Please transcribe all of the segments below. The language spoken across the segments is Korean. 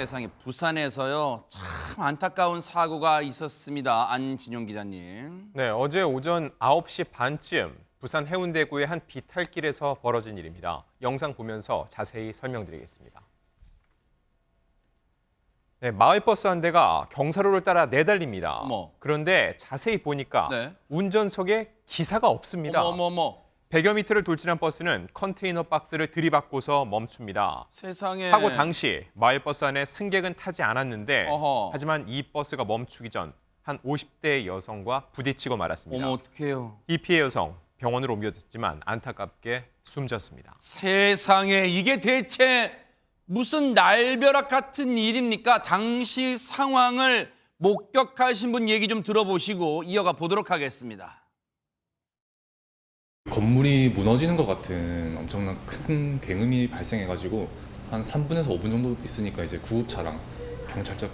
세상에 부산에서요. 참 안타까운 사고가 있었습니다. 안진용 기자님. 네, 어제 오전 9시 반쯤 부산 해운대구의 한 비탈길에서 벌어진 일입니다. 영상 보면서 자세히 설명드리겠습니다. 네, 마을버스 한 대가 경사로를 따라 내달립니다. 어머. 그런데 자세히 보니까 네. 운전석에 기사가 없습니다. 어머머머. 100여 미터를 돌진한 버스는 컨테이너 박스를 들이받고서 멈춥니다. 세상에. 사고 당시 마을버스 안에 승객은 타지 않았는데 어허. 하지만 이 버스가 멈추기 전 한 50대 여성과 부딪히고 말았습니다. 어머 어떡해요. 이 피해 여성 병원으로 옮겨졌지만 안타깝게 숨졌습니다. 세상에 이게 대체 무슨 날벼락 같은 일입니까? 당시 상황을 목격하신 분 얘기 좀 들어보시고 이어가 보도록 하겠습니다. 건물이 무너지는 것 같은 엄청난 큰 굉음이 발생해가지고 한 3분에서 5분 정도 있으니까 이제 구급차랑 경찰차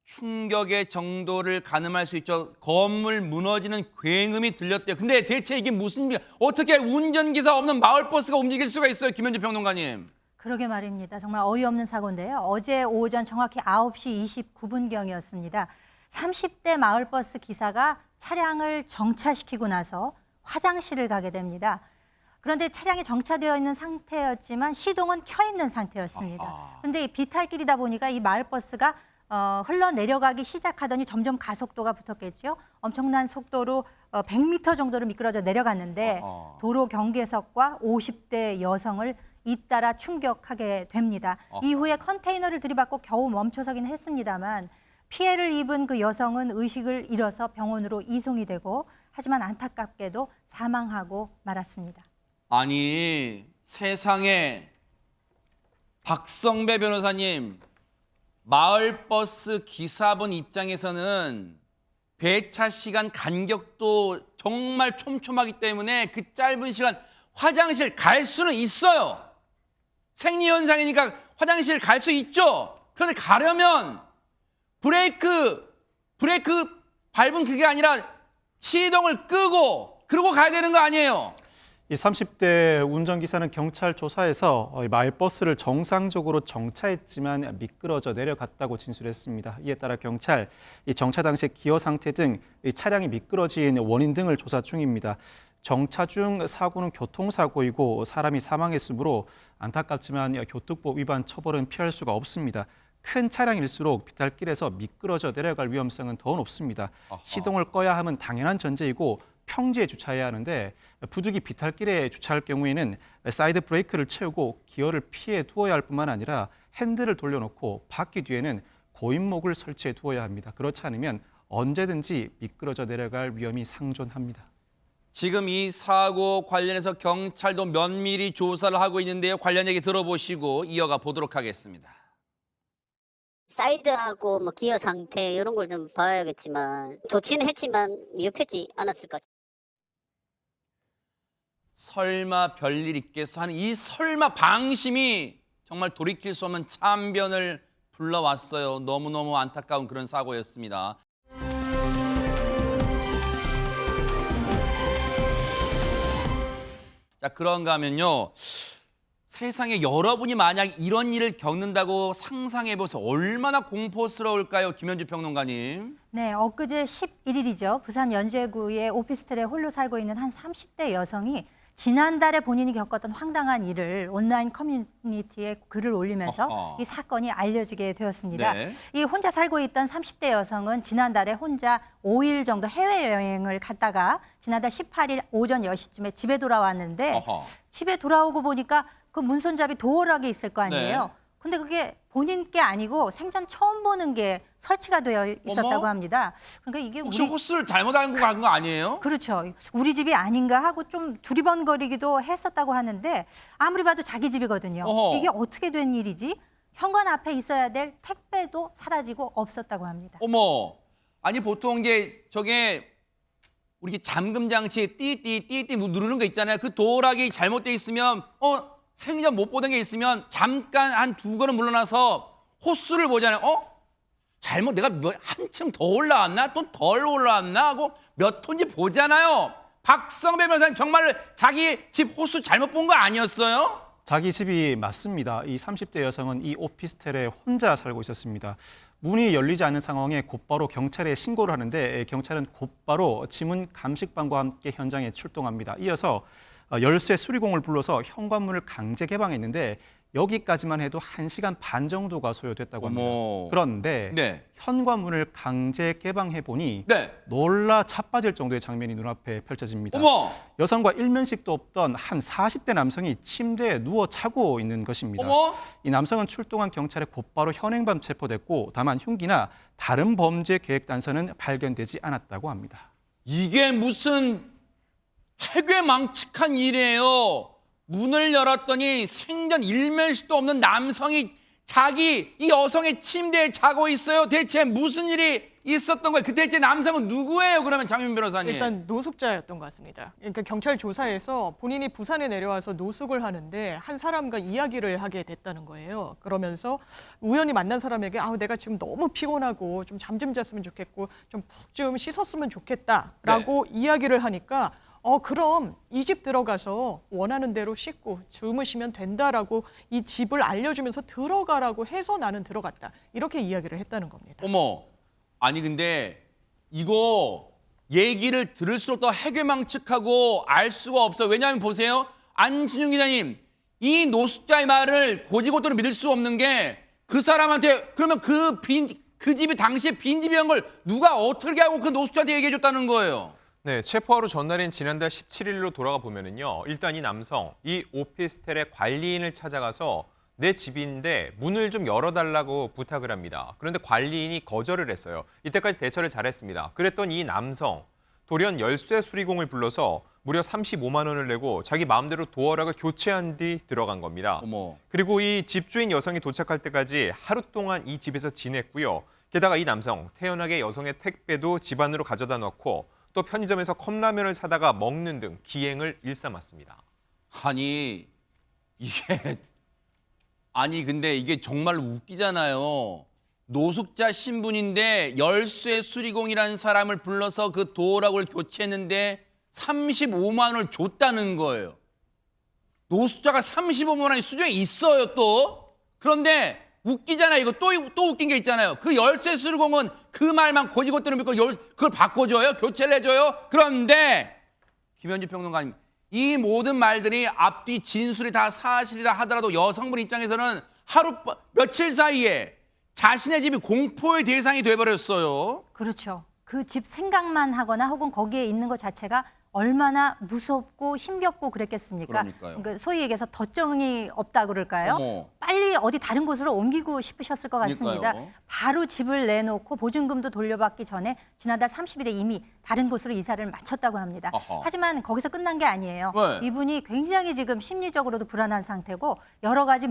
충격의 정도를 가늠할 수 있죠. 건물 무너지는 굉음이 들렸대요. 근데 대체 이게 무슨 일이야? 어떻게 운전기사 없는 마을버스가 움직일 수가 있어요? 김현주 평론가님. 그러게 말입니다. 정말 어이없는 사고인데요. 어제 오전 정확히 9시 29분경이었습니다. 30대 마을버스 기사가 차량을 정차시키고 나서 화장실을 가게 됩니다. 그런데 차량이 정차되어 있는 상태였지만 시동은 켜 있는 상태였습니다. 그런데 이 비탈길이다 보니까 이 마을버스가 흘러내려가기 시작하더니 점점 가속도가 붙었겠죠. 엄청난 속도로 100m 정도로 미끄러져 내려갔는데 도로 경계석과 50대 여성을 잇따라 충격하게 됩니다. 이후에 컨테이너를 들이받고 겨우 멈춰서긴 했습니다만 피해를 입은 그 여성은 의식을 잃어서 병원으로 이송이 되고 하지만 안타깝게도 사망하고 말았습니다. 아니 세상에 박성배 변호사님 마을버스 기사분 입장에서는 배차 시간 간격도 정말 촘촘하기 때문에 그 짧은 시간 화장실 갈 수는 있어요. 생리현상이니까 화장실 갈 수 있죠. 그런데 가려면 브레이크 밟은 그게 아니라 시동을 끄고 그러고 가야 되는 거 아니에요? 이 30대 운전기사는 경찰 조사에서 마을버스를 정상적으로 정차했지만 미끄러져 내려갔다고 진술했습니다. 이에 따라 경찰, 이 정차 당시 기어 상태 등 이 차량이 미끄러진 원인 등을 조사 중입니다. 정차 중 사고는 교통사고이고 사람이 사망했으므로 안타깝지만 교통법 위반 처벌은 피할 수가 없습니다. 큰 차량일수록 비탈길에서 미끄러져 내려갈 위험성은 더 높습니다. 시동을 꺼야 함은 당연한 전제이고 평지에 주차해야 하는데 부득이 비탈길에 주차할 경우에는 사이드 브레이크를 채우고 기어를 피해 두어야 할 뿐만 아니라 핸들을 돌려놓고 바퀴 뒤에는 고인목을 설치해 두어야 합니다. 그렇지 않으면 언제든지 미끄러져 내려갈 위험이 상존합니다. 지금 이 사고 관련해서 경찰도 면밀히 조사를 하고 있는데요. 관련 얘기 들어보시고 이어가 보도록 하겠습니다. 사이드하고 뭐 기어 상태 이런 걸 좀 봐야겠지만 좋지는 했지만 위협하지 않았을까. 설마 별일 있겠어 하는 이 설마 방심이 정말 돌이킬 수 없는 참변을 불러왔어요. 너무너무 안타까운 그런 사고였습니다. 자, 그런가 하면요. 세상에 여러분이 만약 이런 일을 겪는다고 상상해보세요. 얼마나 공포스러울까요? 김현주 평론가님. 네, 엊그제 11일이죠. 부산 연제구의 오피스텔에 홀로 살고 있는 한 30대 여성이 지난달에 본인이 겪었던 황당한 일을 온라인 커뮤니티에 글을 올리면서 이 사건이 알려지게 되었습니다. 네. 이 혼자 살고 있던 30대 여성은 지난달에 혼자 5일 정도 해외여행을 갔다가 지난달 18일 오전 10시쯤에 집에 돌아왔는데 집에 돌아오고 보니까 그 문손잡이 도어락에 있을 거 아니에요. 네. 근데 그게 본인 게 아니고 생전 처음 보는 게 설치가 되어 있었다고 어머? 합니다. 그러니까 이게 혹시 호스를 잘못 알고 간 거 아니에요? 그렇죠. 우리 집이 아닌가 하고 좀 두리번거리기도 했었다고 하는데 아무리 봐도 자기 집이거든요. 어허. 이게 어떻게 된 일이지? 현관 앞에 있어야 될 택배도 사라지고 없었다고 합니다. 어머, 아니 보통 이제 저게 우리 잠금 장치 띠띠 누르는 거 있잖아요. 그 도어락이 잘못돼 있으면 생전 못 보던 게 있으면 잠깐 한 두 걸음 물러나서 호수를 보잖아요. 잘못 내가 한층 더 올라왔나? 또 덜 올라왔나? 하고 몇 톤인지 보잖아요. 박성배 변호사님 정말 자기 집 호수 잘못 본 거 아니었어요? 자기 집이 맞습니다. 이 30대 여성은 이 오피스텔에 혼자 살고 있었습니다. 문이 열리지 않은 상황에 곧바로 경찰에 신고를 하는데 경찰은 곧바로 지문 감식반과 함께 현장에 출동합니다. 이어서 열쇠 수리공을 불러서 현관문을 강제 개방했는데 여기까지만 해도 1시간 반 정도가 소요됐다고 합니다. 어머. 그런데 네. 현관문을 강제 개방해 보니 네. 놀라 자빠질 정도의 장면이 눈앞에 펼쳐집니다. 어머. 여성과 일면식도 없던 한 40대 남성이 침대에 누워 자고 있는 것입니다. 어머. 이 남성은 출동한 경찰에 곧바로 현행범 체포됐고 다만 흉기나 다른 범죄 계획 단서는 발견되지 않았다고 합니다. 이게 무슨 해괴망측한 일이에요. 문을 열었더니 생전 일면식도 없는 남성이 자기 이 여성의 침대에 자고 있어요. 대체 무슨 일이 있었던 거예요? 그 대체 남성은 누구예요? 그러면 장윤 변호사님. 일단 노숙자였던 것 같습니다. 그러니까 경찰 조사에서 본인이 부산에 내려와서 노숙을 하는데 한 사람과 이야기를 하게 됐다는 거예요. 그러면서 우연히 만난 사람에게 내가 지금 너무 피곤하고 좀 잠 좀 잤으면 좋겠고 좀 푹 좀 씻었으면 좋겠다라고 이야기를 하니까 그럼 이 집 들어가서 원하는 대로 씻고 주무시면 된다라고 이 집을 알려주면서 들어가라고 해서 나는 들어갔다. 이렇게 이야기를 했다는 겁니다. 어머. 아니 근데 이거 얘기를 들을수록 더 해괴망측하고 알 수가 없어요. 왜냐하면 보세요. 안진웅 기자님, 이 노숙자의 말을 고지고대로 믿을 수 없는 게 그 사람한테 그러면 그 집이 당시에 빈집이란 걸 누가 어떻게 하고 그 노숙자한테 얘기해 줬다는 거예요. 네, 체포하루 전날인 지난달 17일로 돌아가 보면은요. 일단 이 남성, 이 오피스텔의 관리인을 찾아가서 내 집인데 문을 좀 열어달라고 부탁을 합니다. 그런데 관리인이 거절을 했어요. 이때까지 대처를 잘했습니다. 그랬더니 이 남성, 돌연 열쇠 수리공을 불러서 무려 35만 원을 내고 자기 마음대로 도어락을 교체한 뒤 들어간 겁니다. 어머. 그리고 이 집주인 여성이 도착할 때까지 하루 동안 이 집에서 지냈고요. 게다가 이 남성, 태연하게 여성의 택배도 집 안으로 가져다 놓고 또 편의점에서 컵라면을 사다가 먹는 등 기행을 일삼았습니다. 아니 근데 이게 정말 웃기잖아요. 노숙자 신분인데 열쇠 수리공이라는 사람을 불러서 그 도어락을 교체했는데 35만 원을 줬다는 거예요. 노숙자가 35만 원이 수준에 있어요 또. 그런데 웃기잖아요. 이거 또 웃긴 게 있잖아요. 그 열쇠 수리공은 그 말만 고지고대로 믿고 그걸 바꿔줘요? 교체를 해줘요? 그런데 김현주 평론가님, 이 모든 말들이 앞뒤 진술이 다 사실이라 하더라도 여성분 입장에서는 며칠 사이에 자신의 집이 공포의 대상이 돼버렸어요. 그렇죠. 그 집 생각만 하거나 혹은 거기에 있는 것 자체가 얼마나 무섭고 힘겹고 그랬겠습니까? 그러니까요. 그러니까 소위 얘기해서 덧정이 없다 그럴까요? 어머. 빨리 어디 다른 곳으로 옮기고 싶으셨을 것 같습니다. 그러니까요. 바로 집을 내놓고 보증금도 돌려받기 전에 지난달 30일에 이미 다른 곳으로 이사를 마쳤다고 합니다. 아하. 하지만 거기서 끝난 게 아니에요. 네. 이분이 굉장히 지금 심리적으로도 불안한 상태고 여러 가지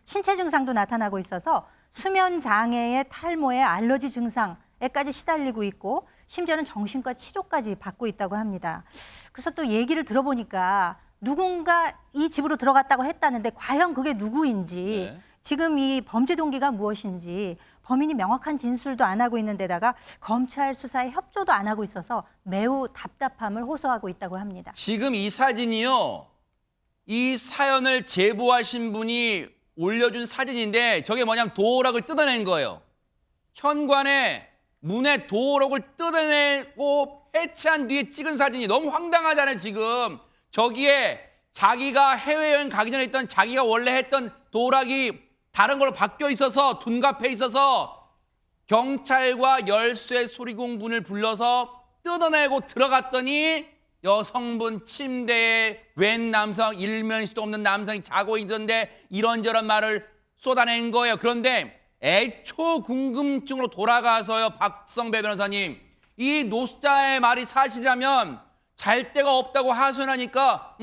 신체 증상도 나타나고 있어서 수면 장애의 탈모에 알러지 증상에까지 시달리고 있고 심지어는 정신과 치료까지 받고 있다고 합니다. 그래서 또 얘기를 들어보니까 누군가 이 집으로 들어갔다고 했다는데 과연 그게 누구인지 네. 지금 이 범죄 동기가 무엇인지 범인이 명확한 진술도 안 하고 있는 데다가 검찰 수사에 협조도 안 하고 있어서 매우 답답함을 호소하고 있다고 합니다. 지금 이 사진이요. 이 사연을 제보하신 분이 올려준 사진인데 저게 뭐냐면 도어락을 뜯어낸 거예요. 현관에 문에 도어락을 뜯어내고 해체한 뒤에 찍은 사진이 너무 황당하잖아요. 지금 저기에 자기가 해외여행 가기 전에 있던 자기가 원래 했던 도어락이 다른 걸로 바뀌어 있어서 둔갑해 있어서 경찰과 열쇠 수리공 분을 불러서 뜯어내고 들어갔더니 여성분 침대에 웬 남성, 일면식도 없는 남성이 자고 있었는데 이런저런 말을 쏟아낸 거예요. 그런데 애초 궁금증으로 돌아가서요, 박성배 변호사님, 이 노숙자의 말이 사실이라면 잘 데가 없다고 하소연하니까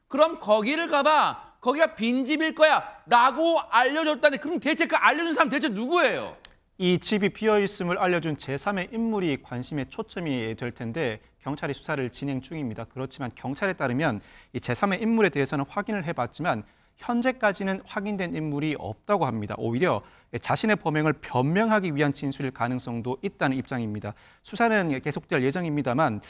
그럼 거기를 가봐. 거기가 빈집일 거야 라고 알려줬다는데 그럼 대체 그 알려준 사람 대체 누구예요? 이 집이 비어있음을 알려준 제3의 인물이 관심의 초점이 될 텐데 경찰이 수사를 진행 중입니다. 그렇지만 경찰에 따르면 이 제3의 인물에 대해서는 확인을 해봤지만 현재까지는 확인된 인물이 없다고 합니다. 오히려 자신의 범행을 변명하기 위한 진술일 가능성도 있다는 입장입니다. 수사는 계속될 예정입니다만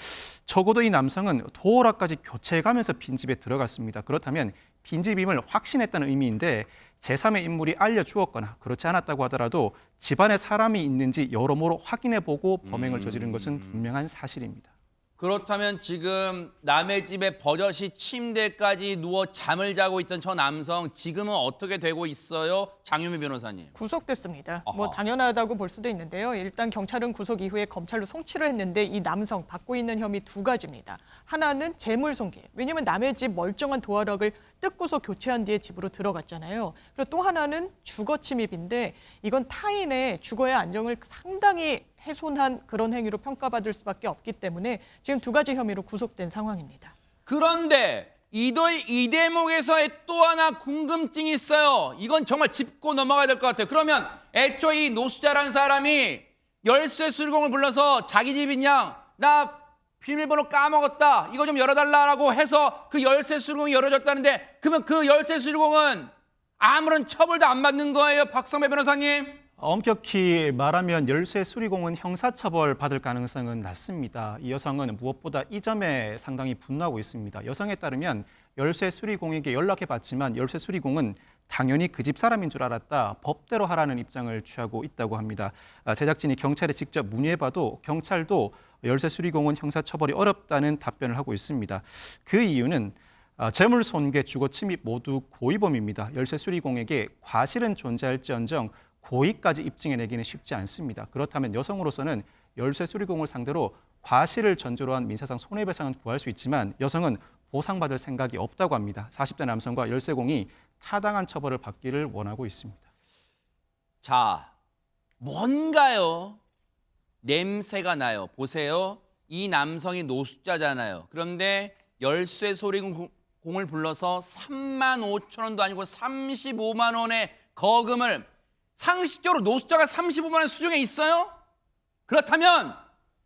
적어도 이 남성은 도어락까지 교체해가면서 빈집에 들어갔습니다. 그렇다면 빈집임을 확신했다는 의미인데 제3의 인물이 알려주었거나 그렇지 않았다고 하더라도 집안에 사람이 있는지 여러모로 확인해보고 범행을 저지른 것은 분명한 사실입니다. 그렇다면 지금 남의 집에 버젓이 침대까지 누워 잠을 자고 있던 저 남성 지금은 어떻게 되고 있어요? 장유미 변호사님. 구속됐습니다. 아하. 뭐 당연하다고 볼 수도 있는데요. 일단 경찰은 구속 이후에 검찰로 송치를 했는데 이 남성 받고 있는 혐의 두 가지입니다. 하나는 재물 손괴. 왜냐하면 남의 집 멀쩡한 도어락을 뜯고서 교체한 뒤에 집으로 들어갔잖아요. 그리고 또 하나는 주거 침입인데 이건 타인의 주거의 안정을 상당히 훼손한 그런 행위로 평가받을 수밖에 없기 때문에 지금 두 가지 혐의로 구속된 상황입니다. 그런데 이 대목에서의 또 하나 궁금증이 있어요. 이건 정말 짚고 넘어가야 될 것 같아요. 그러면 애초에 이 노수자라는 사람이 열쇠 수리공을 불러서 자기 집인 양 나 비밀번호 까먹었다. 이거 좀 열어달라고 해서 그 열쇠 수리공이 열어졌다는데 그러면 그 열쇠 수리공은 아무런 처벌도 안 받는 거예요, 박성배 변호사님? 엄격히 말하면 열쇠 수리공은 형사처벌 받을 가능성은 낮습니다. 이 여성은 무엇보다 이 점에 상당히 분노하고 있습니다. 여성에 따르면 열쇠 수리공에게 연락해봤지만 열쇠 수리공은 당연히 그 집 사람인 줄 알았다. 법대로 하라는 입장을 취하고 있다고 합니다. 제작진이 경찰에 직접 문의해봐도 경찰도 열쇠 수리공은 형사처벌이 어렵다는 답변을 하고 있습니다. 그 이유는 재물 손괴, 주거 침입 모두 고의범입니다. 열쇠 수리공에게 과실은 존재할지언정 고의까지 입증해내기는 쉽지 않습니다. 그렇다면 여성으로서는 열쇠 수리공을 상대로 과실을 전제로 한 민사상 손해배상은 구할 수 있지만 여성은 보상받을 생각이 없다고 합니다. 40대 남성과 열쇠공이 타당한 처벌을 받기를 원하고 있습니다. 자, 뭔가요? 냄새가 나요. 보세요. 이 남성이 노숙자잖아요. 그런데 열쇠 수리공을 불러서 3만 5천 원도 아니고 35만 원의 거금을 상식적으로 노숙자가 35만 원 수중에 있어요? 그렇다면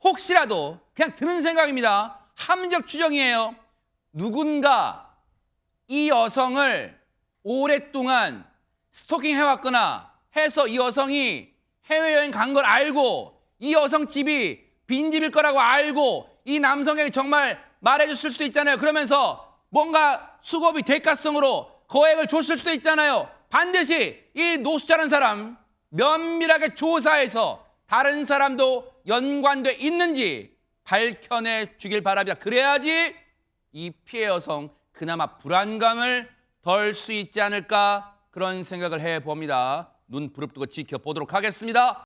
혹시라도 그냥 드는 생각입니다. 합리적 추정이에요. 누군가 이 여성을 오랫동안 스토킹 해왔거나 해서 이 여성이 해외여행 간 걸 알고 이 여성 집이 빈집일 거라고 알고 이 남성에게 정말 말해줬을 수도 있잖아요. 그러면서 뭔가 수고비 대가성으로 거액을 줬을 수도 있잖아요. 반드시 이 노수자라는 사람 면밀하게 조사해서 다른 사람도 연관돼 있는지 밝혀내 주길 바랍니다. 그래야지 이 피해 여성 그나마 불안감을 덜 수 있지 않을까 그런 생각을 해봅니다. 눈 부릅뜨고 지켜보도록 하겠습니다.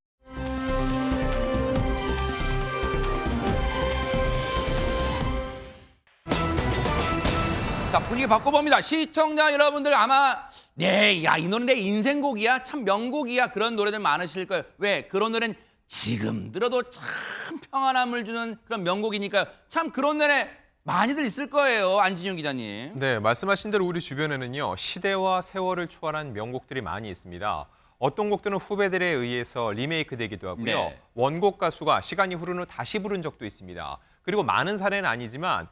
자, 분위기 바꿔봅니다. 시청자 여러분들 아마 이 노래 내 인생곡이야, 참 명곡이야 그런 노래들 많으실 거예요. 왜? 그런 노래는 지금 들어도 참 평안함을 주는 그런 명곡이니까요. 참 그런 노래 많이들 있을 거예요, 안진영 기자님. 네, 말씀하신 대로 우리 주변에는요, 시대와 세월을 초월한 명곡들이 많이 있습니다. 어떤 곡들은 후배들에 의해서 리메이크 되기도 하고요. 네. 원곡 가수가 시간이 흐른 후 다시 부른 적도 있습니다. 그리고 많은 사례는 아니지만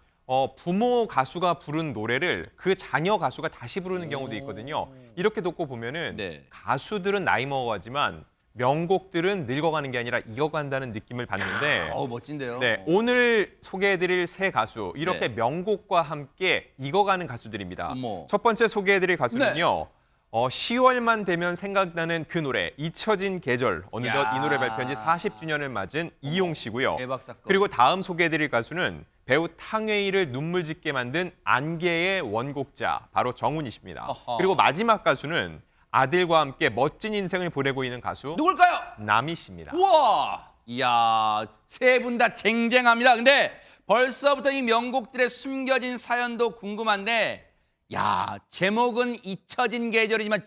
부모 가수가 부른 노래를 그 자녀 가수가 다시 부르는 경우도 있거든요. 이렇게 듣고 보면은 네. 가수들은 나이 먹어가지만 명곡들은 늙어가는 게 아니라 이어간다는 느낌을 받는데 멋진데요. 네, 오늘 소개해드릴 세 가수 이렇게 네. 명곡과 함께 익어가는 가수들입니다. 어머. 첫 번째 소개해드릴 가수는요. 10월만 되면 생각나는 그 노래 잊혀진 계절 어느덧 야. 이 노래 발표한 지 40주년을 맞은 이용 씨고요. 대박 사건. 그리고 다음 소개해드릴 가수는 배우 탕웨이를 눈물 짓게 만든 안개의 원곡자 바로 정훈이 씨입니다. 어허. 그리고 마지막 가수는 아들과 함께 멋진 인생을 보내고 있는 가수 누굴까요? 남희 씨입니다. 우와! 이야, 세 분 다 쟁쟁합니다. 근데 벌써부터 이 명곡들의 숨겨진 사연도 궁금한데 야, 제목은 잊혀진 계절이지만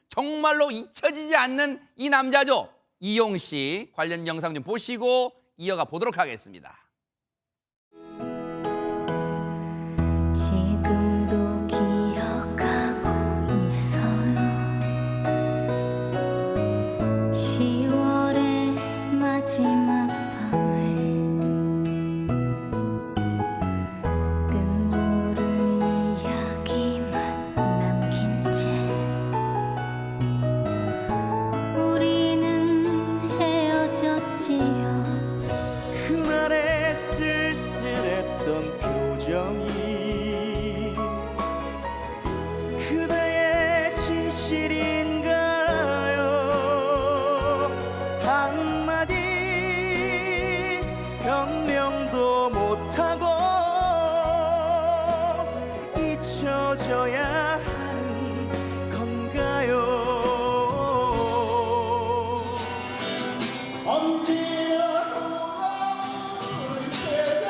정말로 잊혀지지 않는 이 남자죠. 이용 씨 관련 영상 좀 보시고 이어가 보도록 하겠습니다. 지금도 기억하고 있어요. 10월의 마지막 밤을 끝모를 이야기만 남긴 지어 그날의 쓸쓸했던 표정이 그대의 진실인가요? 한마디 변명도 못하고 잊혀져야 하는 건가요? 언제나 돌아올 때가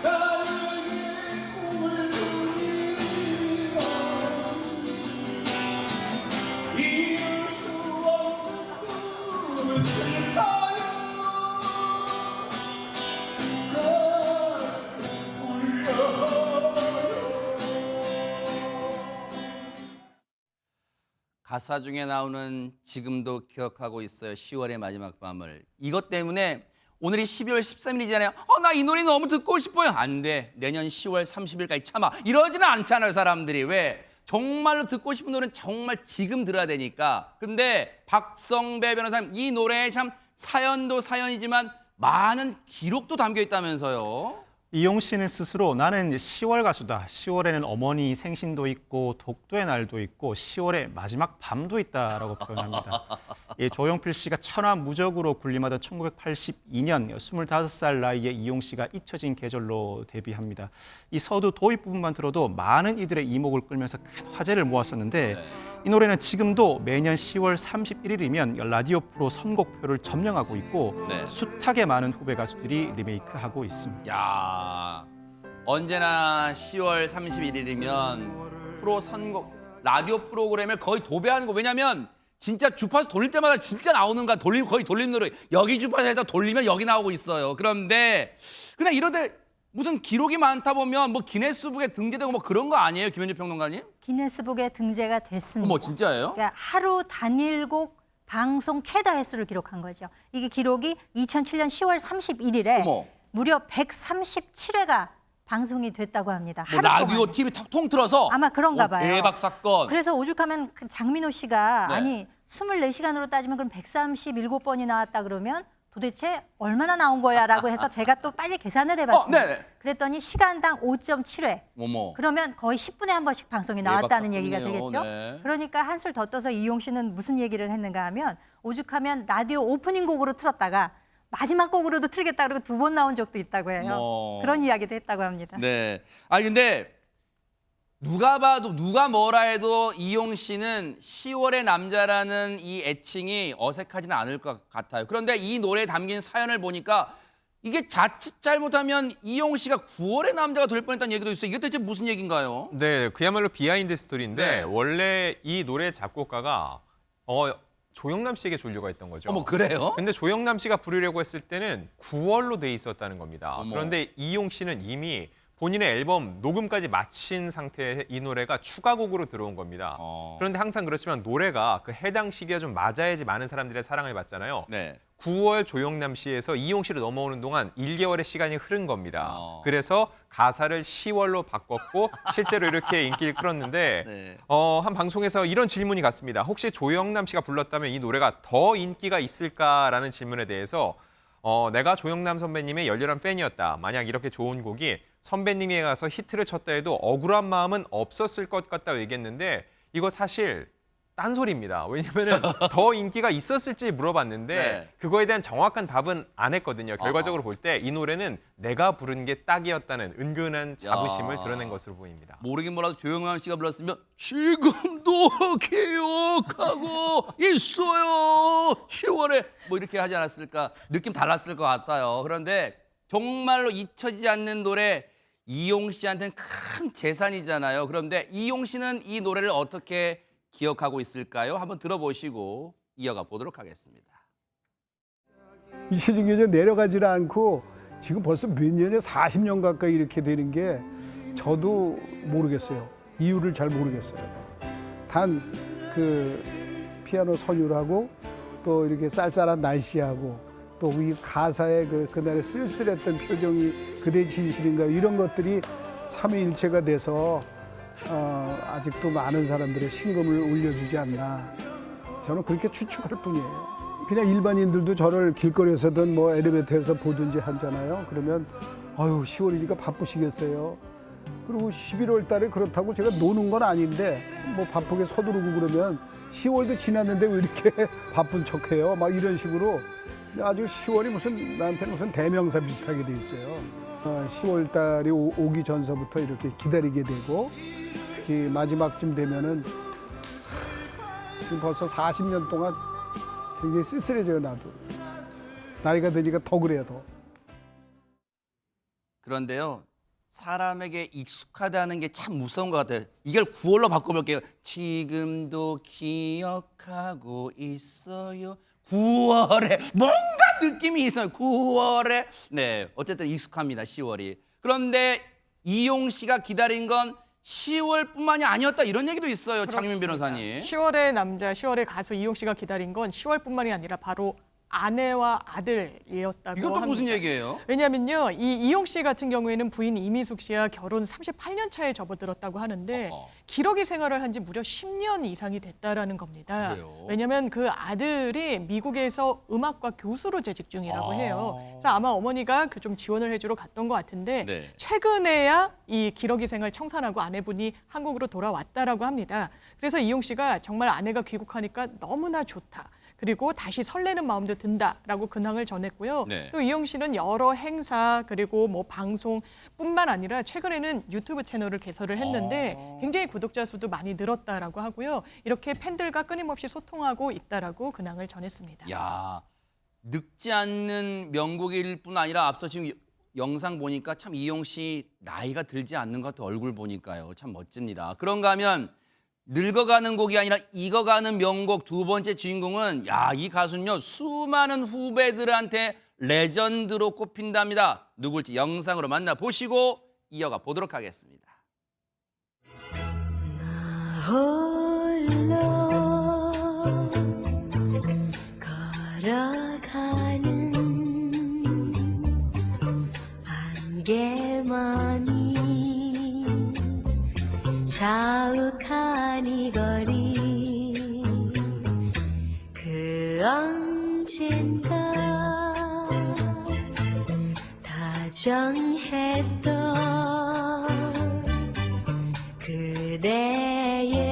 나에게 꿈을 주리라 이룰 수 없는 꿈을까요? 날 가사 중에 나오는 지금도 기억하고 있어요. 10월의 마지막 밤을. 이것 때문에 오늘이 12월 13일이잖아요. 나 이 노래 너무 듣고 싶어요. 안 돼. 내년 10월 30일까지 참아. 이러지는 않잖아요, 사람들이. 왜? 정말로 듣고 싶은 노래는 정말 지금 들어야 되니까. 근데 박성배 변호사님, 이 노래에 참 사연도 사연이지만 많은 기록도 담겨 있다면서요. 이용 씨는 스스로 나는 10월 가수다. 10월에는 어머니 생신도 있고 독도의 날도 있고 10월의 마지막 밤도 있다라고 표현합니다. 조용필 씨가 천하무적으로 군림하던 1982년 25살 나이에 이용 씨가 잊혀진 계절로 데뷔합니다. 이 서두 도입 부분만 들어도 많은 이들의 이목을 끌면서 큰 화제를 모았었는데 이 노래는 지금도 매년 10월 31일이면 라디오 프로 선곡표를 점령하고 있고 네. 숱하게 많은 후배 가수들이 리메이크하고 있습니다. 야, 언제나 10월 31일이면 프로 선곡 라디오 프로그램을 거의 도배하는 거. 왜냐면 진짜 주파수 돌릴 때마다 진짜 나오는가 거의 돌리는 노래. 여기 주파수에다 돌리면 여기 나오고 있어요. 그런데 그냥 이러되 무슨 기록이 많다 보면 뭐 기네스북에 등재되고 뭐 그런 거 아니에요, 김현주 평론가님? 기네스북에 등재가 됐습니다. 어머, 진짜예요? 그러니까 하루 단일곡 방송 최다 횟수를 기록한 거죠. 이게 기록이 2007년 10월 31일에 어머. 무려 137회가 방송이 됐다고 합니다. 뭐 하루 라디오, 동안에. TV 통틀어서 아마 그런가 봐요. 대박 사건. 그래서 오죽하면 그 장민호 씨가 네. 아니 24시간으로 따지면 그럼 137번이 나왔다 그러면 도대체 얼마나 나온 거야라고 해서 제가 또 빨리 계산을 해봤습니다. 네네. 그랬더니 시간당 5.7회. 어머. 그러면 거의 10분에 한 번씩 방송이 나왔다는 얘기가 사건이네요. 되겠죠. 네. 그러니까 한술 더 떠서 이용 씨는 무슨 얘기를 했는가 하면 오죽하면 라디오 오프닝 곡으로 틀었다가 마지막 곡으로도 틀겠다 그러고 2번 나온 적도 있다고 해요. 어머. 그런 이야기도 했다고 합니다. 네. 근데 누가 봐도 누가 뭐라 해도 이용 씨는 10월의 남자라는 이 애칭이 어색하지는 않을 것 같아요. 그런데 이 노래에 담긴 사연을 보니까 이게 자칫 잘못하면 이용 씨가 9월의 남자가 될 뻔했다는 얘기도 있어요. 이게 대체 무슨 얘기인가요? 네, 그야말로 비하인드 스토리인데 네. 원래 이 노래 작곡가가 조영남 씨에게 조류가 있던 거죠. 어머, 그래요? 근데 조영남 씨가 부르려고 했을 때는 9월로 돼 있었다는 겁니다. 어머. 그런데 이용 씨는 이미 본인의 앨범 녹음까지 마친 상태의 이 노래가 추가곡으로 들어온 겁니다. 그런데 항상 그렇지만 노래가 그 해당 시기가 좀 맞아야지 많은 사람들의 사랑을 받잖아요. 네. 9월 조영남 씨에서 이용 씨로 넘어오는 동안 1개월의 시간이 흐른 겁니다. 어. 그래서 가사를 10월로 바꿨고 실제로 이렇게 인기를 끌었는데 네. 한 방송에서 이런 질문이 갔습니다. 혹시 조영남 씨가 불렀다면 이 노래가 더 인기가 있을까라는 질문에 대해서 내가 조영남 선배님의 열렬한 팬이었다. 만약 이렇게 좋은 곡이 선배님에 가서 히트를 쳤다 해도 억울한 마음은 없었을 것 같다고 얘기했는데 이거 사실 딴소리입니다. 왜냐면은 더 인기가 있었을지 물어봤는데 네. 그거에 대한 정확한 답은 안 했거든요. 결과적으로 볼 때 이 노래는 내가 부른 게 딱이었다는 은근한 자부심을 야. 드러낸 것으로 보입니다. 모르긴 몰라도 조영남 씨가 불렀으면 지금도 기억하고 있어요. 10월에 뭐 이렇게 하지 않았을까. 느낌 달랐을 것 같아요. 그런데 정말로 잊혀지지 않는 노래 이용 씨한테는 큰 재산이잖아요. 그런데 이용 씨는 이 노래를 어떻게 기억하고 있을까요? 한번 들어보시고 이어가 보도록 하겠습니다. 잊혀진 게 내려가지를 않고 지금 벌써 몇 년에 40년 가까이 이렇게 되는 게 저도 모르겠어요. 이유를 잘 모르겠어요. 단 그 피아노 선율하고 또 이렇게 쌀쌀한 날씨하고 또 이 가사의 그날의 쓸쓸했던 표정이 그대 진실인가 이런 것들이 삼위일체가 돼서 아직도 많은 사람들의 심금을 울려주지 않나 저는 그렇게 추측할 뿐이에요. 그냥 일반인들도 저를 길거리에서든 뭐 엘리베이터에서 보든지 하잖아요. 그러면 아유 10월이니까 바쁘시겠어요. 그리고 11월 달에 그렇다고 제가 노는 건 아닌데 뭐 바쁘게 서두르고 그러면 10월도 지났는데 왜 이렇게 바쁜 척해요? 막 이런 식으로 아주 10월이 무슨 나한테는 무슨 대명사 비슷하게 돼 있어요. 10월 달이 오기 전서부터 이렇게 기다리게 되고 특히 마지막쯤 되면은 지금 벌써 40년 동안 굉장히 쓸쓸해져요, 나도. 나이가 드니까 더 그래요, 더. 그런데요. 사람에게 익숙하다는 게 참 무서운 것 같아요. 이걸 9월로 바꿔볼게요. 지금도 기억하고 있어요. 9월에 뭔가 느낌이 있어요. 9월에. 네, 어쨌든 익숙합니다. 10월이. 그런데 이용 씨가 기다린 건 10월뿐만이 아니었다 이런 얘기도 있어요. 장윤 변호사님. 10월의 남자, 10월의 가수 이용 씨가 기다린 건 10월뿐만이 아니라 바로 아내와 아들이었다고 이건 또 합니다. 무슨 얘기예요? 왜냐면요, 이 이용 씨 같은 경우에는 부인 이미숙 씨와 결혼 38년 차에 접어들었다고 하는데 기러기 생활을 한 지 무려 10년 이상이 됐다라는 겁니다. 그래요? 왜냐면 그 아들이 미국에서 음악과 교수로 재직 중이라고 해요. 그래서 아마 어머니가 그 좀 지원을 해주러 갔던 것 같은데 네. 최근에야 이 기러기 생활 청산하고 아내분이 한국으로 돌아왔다라고 합니다. 그래서 이용 씨가 정말 아내가 귀국하니까 너무나 좋다. 그리고 다시 설레는 마음도 든다라고 근황을 전했고요. 네. 또 이용 씨는 여러 행사 그리고 뭐 방송뿐만 아니라 최근에는 유튜브 채널을 개설을 했는데 굉장히 구독자 수도 많이 늘었다라고 하고요. 이렇게 팬들과 끊임없이 소통하고 있다라고 근황을 전했습니다. 야, 늙지 않는 명곡일 뿐 아니라 앞서 지금 영상 보니까 참 이용 씨 나이가 들지 않는 것 같아요. 얼굴 보니까요. 참 멋집니다. 그런가 하면 늙어가는 곡이 아니라 익어가는 명곡 두 번째 주인공은 야, 이 가수는요 수많은 후배들한테 레전드로 꼽힌답니다. 누굴지 영상으로 만나보시고 이어가 보도록 하겠습니다. 나 홀로 걸어가는 안개만이 자욱한 이 거리 그 언젠가 다정했던 그대의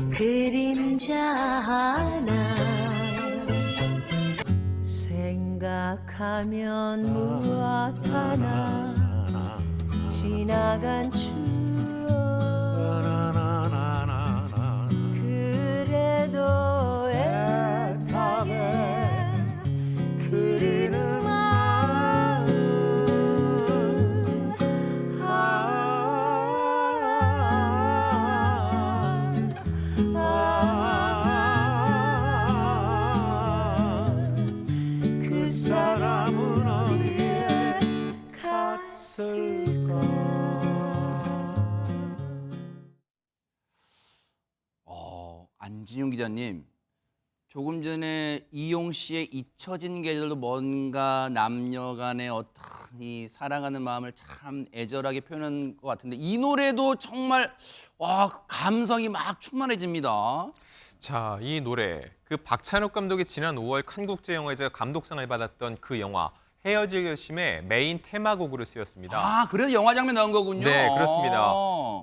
그림자 하나 생각하면 무엇 하나 지나간 추억 그래도 애타게 그리는 마음 그 사람은 어디에 갔을까. 안지용 기자님, 조금 전에 이용 씨의 잊혀진 계절도 뭔가 남녀 간의 어떤 이 사랑하는 마음을 참 애절하게 표현한 것 같은데 이 노래도 정말 감성이 막 충만해집니다. 자, 이 노래 그 박찬욱 감독이 지난 5월 칸국제영화제에서 감독상을 받았던 그 영화 헤어질 결심의 메인 테마곡으로 쓰였습니다. 아, 그래서 영화 장면 나온 거군요. 네, 그렇습니다.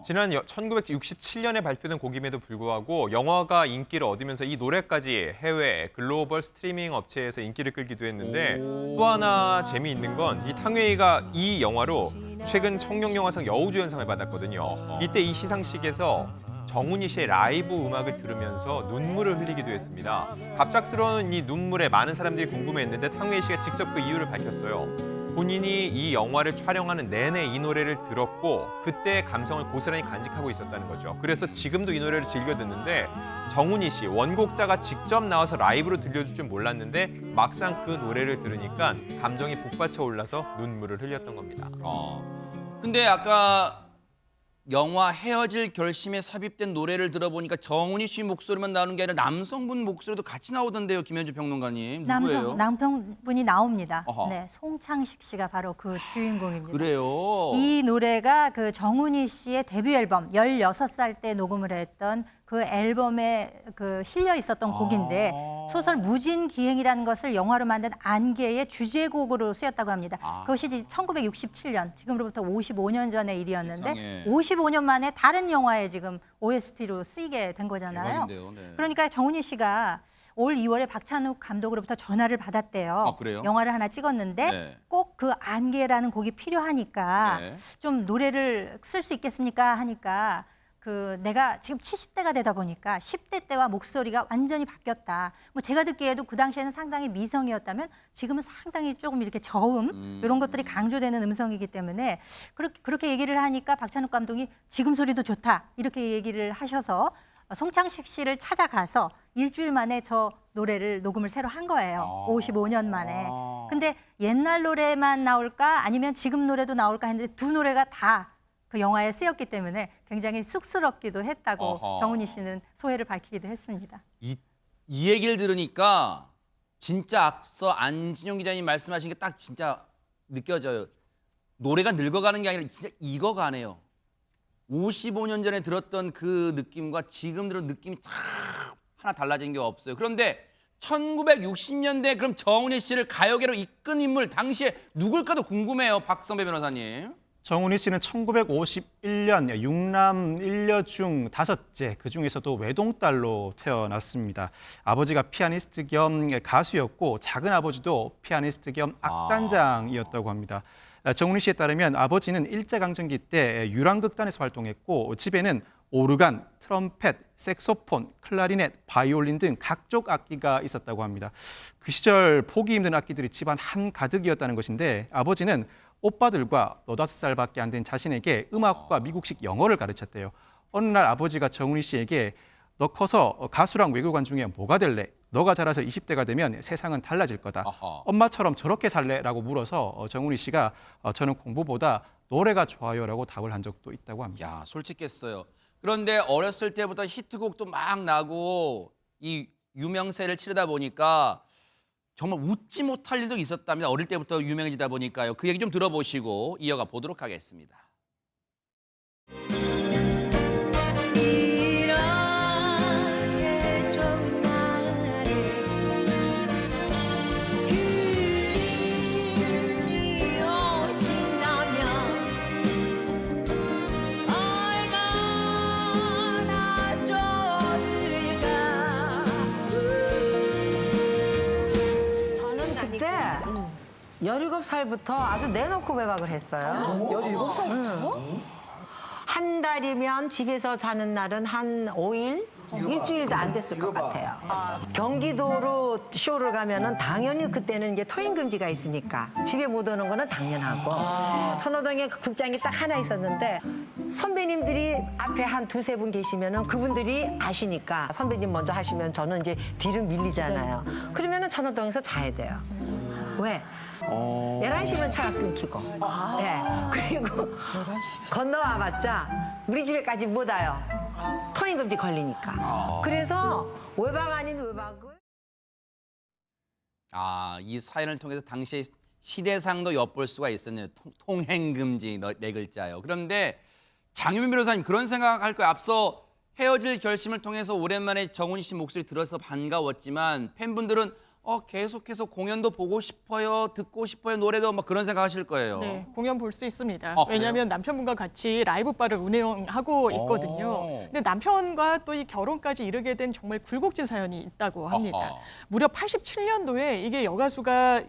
지난 1967년에 발표된 곡임에도 불구하고 영화가 인기를 얻으면서 이 노래까지 해외 글로벌 스트리밍 업체에서 인기를 끌기도 했는데 또 하나 재미있는 건 이 탕웨이가 이 영화로 최근 청룡영화상 여우주연상을 받았거든요. 이때 이 시상식에서 정훈이 씨의 라이브 음악을 들으면서 눈물을 흘리기도 했습니다. 갑작스러운 이 눈물에 많은 사람들이 궁금해했는데 탕웨이 씨가 직접 그 이유를 밝혔어요. 본인이 이 영화를 촬영하는 내내 이 노래를 들었고 그때 감성을 고스란히 간직하고 있었다는 거죠. 그래서 지금도 이 노래를 즐겨 듣는데 정훈이 씨, 원곡자가 직접 나와서 라이브로 들려줄 줄 몰랐는데 막상 그 노래를 들으니까 감정이 북받쳐 올라서 눈물을 흘렸던 겁니다. 근데 아까 영화 헤어질 결심에 삽입된 노래를 들어보니까 정훈이 씨 목소리만 나오는 게 아니라 남성분 목소리도 같이 나오던데요, 김현주 평론가님. 누구예요? 남성분이 나옵니다. 어허. 네, 송창식 씨가 바로 그 주인공입니다. 그래요. 이 노래가 그 정훈이 씨의 데뷔 앨범 16살 때 녹음을 했던 그 앨범에 그 실려 있었던 곡인데 소설 무진기행이라는 것을 영화로 만든 안개의 주제곡으로 쓰였다고 합니다. 그것이 1967년, 지금으로부터 55년 전의 일이었는데 세상에. 55년 만에 다른 영화에 지금 OST로 쓰이게 된 거잖아요. 대박인데요. 네. 그러니까 정훈이 씨가 올 2월에 박찬욱 감독으로부터 전화를 받았대요. 아, 그래요? 영화를 하나 찍었는데 네. 꼭 그 안개라는 곡이 필요하니까 네. 좀 노래를 쓸 수 있겠습니까 하니까 그 내가 지금 70대가 되다 보니까 10대 때와 목소리가 완전히 바뀌었다. 뭐 제가 듣기에도 그 당시에는 상당히 미성이었다면 지금은 상당히 조금 이렇게 저음 이런 것들이 강조되는 음성이기 때문에 그렇게 얘기를 하니까 박찬욱 감독이 지금 소리도 좋다 이렇게 얘기를 하셔서 송창식 씨를 찾아가서 일주일 만에 저 노래를 녹음을 새로 한 거예요. 55년 만에. 근데 옛날 노래만 나올까 아니면 지금 노래도 나올까 했는데 두 노래가 다 그 영화에 쓰였기 때문에 굉장히 쑥스럽기도 했다고 어허. 정훈이 씨는 소회를 밝히기도 했습니다. 이 얘기를 들으니까 진짜 앞서 안진용 기자님 말씀하신 게 딱 진짜 느껴져요. 노래가 늙어가는 게 아니라 진짜 익어가네요. 55년 전에 들었던 그 느낌과 지금 들은 느낌이 참 하나 달라진 게 없어요. 그런데 1960년대 그럼 정훈이 씨를 가요계로 이끈 인물 당시에 누굴까도 궁금해요. 박성배 변호사님. 정훈이 씨는 1951년 육남 1녀 중 5째, 그중에서도 외동딸로 태어났습니다. 아버지가 피아니스트 겸 가수였고 작은 아버지도 피아니스트 겸 악단장이었다고 합니다. 정훈이 씨에 따르면 아버지는 일제강점기 때 유랑극단에서 활동했고 집에는 오르간, 트럼펫, 색소폰, 클라리넷, 바이올린 등 각종 악기가 있었다고 합니다. 그 시절 보기 힘든 악기들이 집안 한가득이었다는 것인데 아버지는 오빠들과 15살밖에 안 된 자신에게 음악과 미국식 영어를 가르쳤대요. 어느 날 아버지가 정훈이 씨에게 너 커서 가수랑 외교관 중에 뭐가 될래? 너가 자라서 20대가 되면 세상은 달라질 거다. 아하. 엄마처럼 저렇게 살래? 라고 물어서 정훈이 씨가 저는 공부보다 노래가 좋아요라고 답을 한 적도 있다고 합니다. 야, 솔직했어요. 그런데 어렸을 때부터 히트곡도 막 나고 이 유명세를 치르다 보니까 정말 웃지 못할 일도 있었답니다. 어릴 때부터 유명해지다 보니까요. 그 얘기 좀 들어보시고 이어가 보도록 하겠습니다. 이렇게 좋은 날에 그님이 오신다면 얼마나 좋을까. 저는 그때 17살부터 아주 내놓고 배박을 했어요. 17살부터? 한 달이면 집에서 자는 날은 한 5일? 일주일도 안 됐을 것 같아요. 경기도로 쇼를 가면은 당연히 그때는 이제 토행 금지가 있으니까 집에 못 오는 거는 당연하고 천호동에 국장이 딱 하나 있었는데 선배님들이 앞에 한 두세 분 계시면은 그분들이 아시니까 선배님 먼저 하시면 저는 이제 뒤로 밀리잖아요. 그러면은 천호동에서 자야 돼요. 왜? 11시면 차가 끊기고. 예. 그리고 건너와봤자 우리 집에까지 못 와요. 토행금지 걸리니까. 그래서 외박 아닌 외박을. 이 사연을 통해서 당시의 시대상도 엿볼 수가 있었네요. 통행금지 네 글자요. 그런데 장유민 변호사님 그런 생각할 거예요. 앞서 헤어질 결심을 통해서 오랜만에 정훈이 씨 목소리 들어서 반가웠지만 팬분들은 계속해서 공연도 보고 싶어요, 듣고 싶어요, 노래도 막 그런 생각하실 거예요. 네, 공연 볼 수 있습니다. 그래요? 왜냐하면 남편분과 같이 라이브 바를 운영하고 있거든요. 근데 남편과 또 이 결혼까지 이르게 된 정말 굴곡진 사연이 있다고 합니다. 아하. 무려 87년도에 이게 여가수가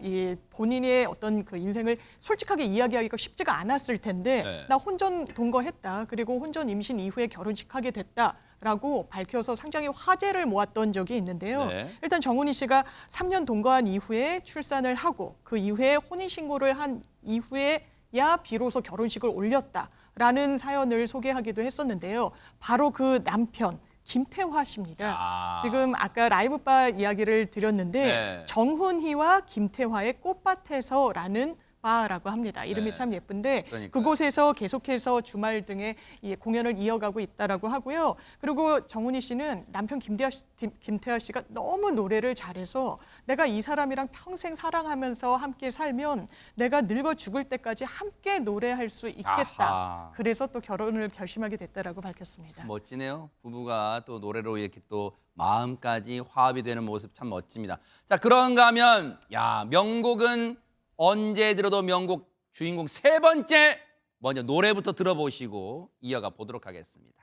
본인의 어떤 그 인생을 솔직하게 이야기하기가 쉽지가 않았을 텐데 네. 나 혼전 동거했다. 그리고 혼전 임신 이후에 결혼식 하게 됐다. 라고 밝혀서 상당히 화제를 모았던 적이 있는데요. 네. 일단 정훈이 씨가 3년 동거한 이후에 출산을 하고 그 이후에 혼인신고를 한 이후에야 비로소 결혼식을 올렸다라는 사연을 소개하기도 했었는데요. 바로 그 남편 김태화 씨입니다. 지금 아까 라이브바 이야기를 드렸는데 네. 정훈이와 김태화의 꽃밭에서라는 바라고 합니다. 이름이 네. 참 예쁜데 그러니까요. 그곳에서 계속해서 주말 등에 이 공연을 이어가고 있다라고 하고요. 그리고 정훈이 씨는 남편 김태하 씨가 너무 노래를 잘해서 내가 이 사람이랑 평생 사랑하면서 함께 살면 내가 늙어 죽을 때까지 함께 노래할 수 있겠다. 아하. 그래서 또 결혼을 결심하게 됐다라고 밝혔습니다. 멋지네요. 부부가 또 노래로 이렇게 또 마음까지 화합이 되는 모습 참 멋집니다. 자, 그런가 하면 야, 명곡은 언제 들어도 명곡 주인공 세 번째 먼저 노래부터 들어보시고 이어가 보도록 하겠습니다.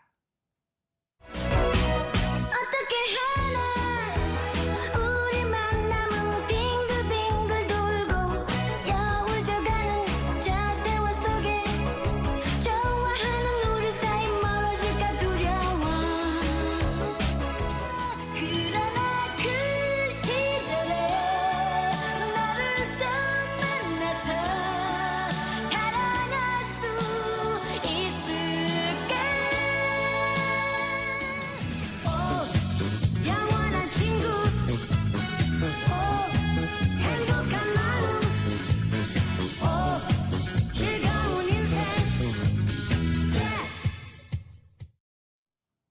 어떻게 하나 우리 만남은 빙글빙글 돌고 여울져가는 저 세월 속에 좋아하는 우리 사이 멀어질까 두려워 그러나 그 시절에 너를 또 만나서 살아날 수 있을까 영원한 친구 행복한 마음 즐거운 인생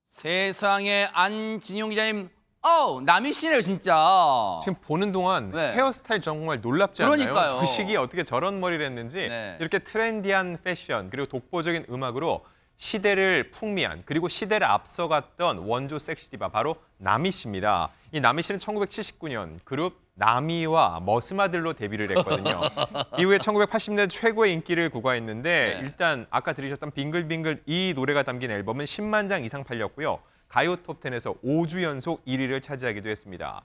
세상에 안진용 기자님, 남희 씨네요 진짜. 지금 보는 동안 네. 헤어스타일 정말 놀랍지 않나요? 그러니까요. 그 시기에 어떻게 저런 머리를 했는지 네. 이렇게 트렌디한 패션 그리고 독보적인 음악으로 시대를 풍미한 그리고 시대를 앞서갔던 원조 섹시 디바 바로 남희 씨입니다. 이 남희 씨는 1979년 그룹 나미와 머스마들로 데뷔를 했거든요. 이후에 1980년대 최고의 인기를 구가했는데 네. 일단 아까 들으셨던 빙글빙글 이 노래가 담긴 앨범은 10만 장 이상 팔렸고요. 가요 톱10에서 5주 연속 1위를 차지하기도 했습니다.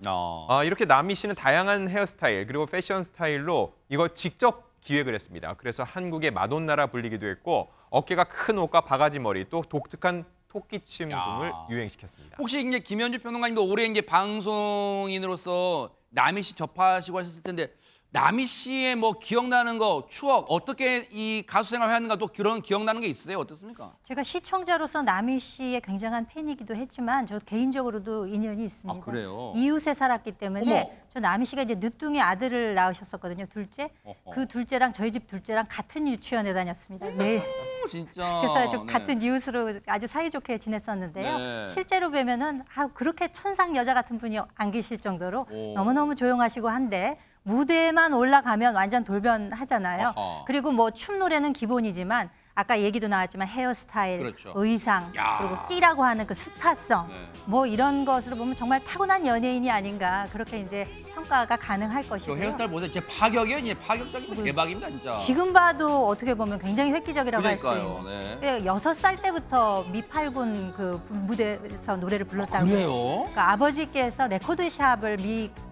이렇게 남희 씨는 다양한 헤어스타일 그리고 패션 스타일로 이거 직접 기획을 했습니다. 그래서 한국의 마돈나라 불리기도 했고 어깨가 큰 옷과 바가지 머리 또 독특한 토끼침 등을 유행시켰습니다. 혹시 이제 김현주 평론가님도 올해 이제 방송인으로서 남희 씨 접하시고 하셨을 텐데 남희 씨의 뭐 기억나는 거 추억 어떻게 이 가수 생활을 하는가 또 그런 기억나는 게 있으세요? 어떻습니까? 제가 시청자로서 남희 씨의 굉장한 팬이기도 했지만 저 개인적으로도 인연이 있습니다. 아, 그래요? 이웃에 살았기 때문에 어머. 저 남희 씨가 이제 늦둥이 아들을 낳으셨었거든요. 둘째. 어허. 그 둘째랑 저희 집 둘째랑 같은 유치원에 다녔습니다. 매일. 진짜. 그래서 아주 네. 같은 이웃으로 아주 사이좋게 지냈었는데요. 네. 실제로 뵈면은 그렇게 천상 여자 같은 분이 안 계실 정도로 오. 너무너무 조용하시고 한데 무대에만 올라가면 완전 돌변하잖아요. 아하. 그리고 뭐 춤 노래는 기본이지만 아까 얘기도 나왔지만 헤어스타일, 그렇죠. 의상, 야. 그리고 끼라고 하는 그 스타성 네. 뭐 이런 것으로 보면 정말 타고난 연예인이 아닌가 그렇게 이제 평가가 가능할 저 것이고요. 헤어스타일 보세요. 진짜 파격이에요. 진짜 파격적인 대박입니다, 진짜. 지금 봐도 어떻게 보면 굉장히 획기적이라고 할 수 그러니까요. 있는. 네. 6살 때부터 미팔군 그 무대에서 노래를 불렀다고. 그래요? 그러니까 아버지께서 레코드샵을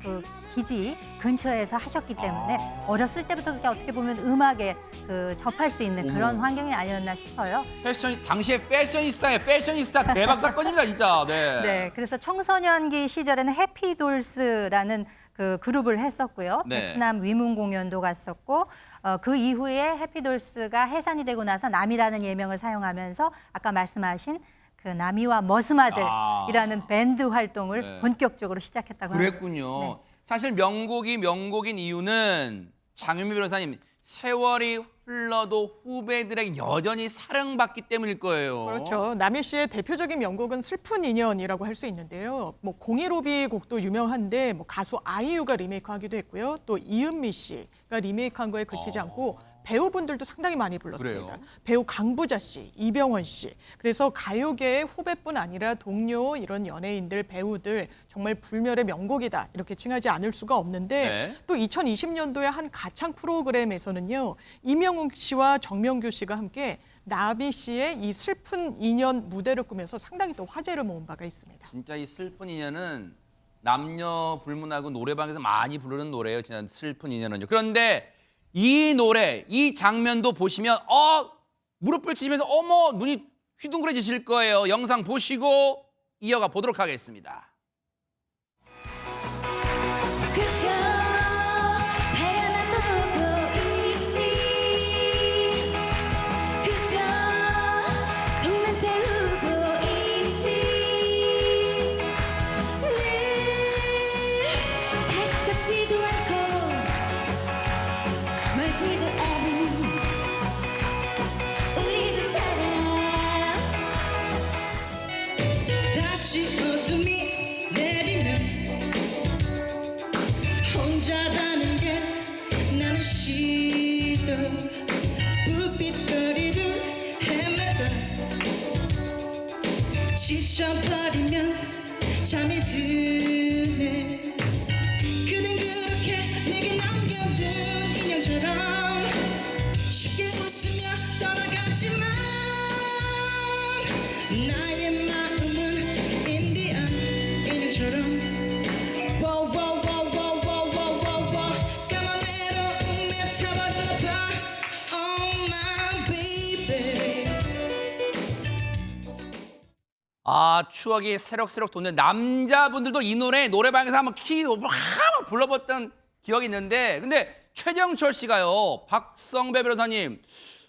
그 기지 근처에서 하셨기 때문에 어렸을 때부터 그렇게 어떻게 보면 음악에 그 접할 수 있는 그런 어머. 환경이 아니었나 싶어요. 당시에 패셔니스타예요. 패셔니스타 대박 사건입니다, 진짜. 네. 네, 그래서 청소년기 시절에는 해피돌스라는 그 그룹을 했었고요. 네. 베트남 위문 공연도 갔었고 그 이후에 해피돌스가 해산이 되고 나서 남이라는 예명을 사용하면서 아까 말씀하신 그 나미와 머스마들이라는 밴드 활동을 네. 본격적으로 시작했다고 합니다. 그랬군요. 네. 사실 명곡인 이유는 장윤미 변호사님 세월이 흘러도 후배들에게 여전히 사랑받기 때문일 거예요. 그렇죠. 남희 씨의 대표적인 명곡은 슬픈 인연이라고 할 수 있는데요. 뭐 015B 곡도 유명한데 뭐 가수 아이유가 리메이크하기도 했고요. 또 이은미 씨가 리메이크한 거에 그치지 않고 배우분들도 상당히 많이 불렀습니다. 그래요? 배우 강부자 씨, 이병헌 씨. 그래서 가요계의 후배뿐 아니라 동료 이런 연예인들, 배우들 정말 불멸의 명곡이다 이렇게 칭하지 않을 수가 없는데 네. 또 2020년도에 한 가창 프로그램에서는요. 이명웅 씨와 정명규 씨가 함께 남희 씨의 이 슬픈 인연 무대를 꾸면서 상당히 또 화제를 모은 바가 있습니다. 진짜 이 슬픈 인연은 남녀 불문하고 노래방에서 많이 부르는 노래예요. 진짜 슬픈 인연은요. 그런데 이 노래, 이 장면도 보시면 무릎을 치면서 어머 눈이 휘둥그레지실 거예요. 영상 보시고 이어가 보도록 하겠습니다. 그저 바라만 보고 있지 그저 속만 태우고 있지 늘 가깝지도 않고 멀지도 않아 잠이 드네 그댄 그렇게 내게 남겨둔 인형처럼 쉽게 웃으며 떠나갔지만 나의 마음은 인디안 인형처럼 까만 외로움에 타버렸나 봐 Oh my baby 아, 추억이 새록새록 돋는 남자분들도 이 노래방에서 한번 막 불러봤던 기억이 있는데, 근데 최정철 씨가요, 박성배 변호사님,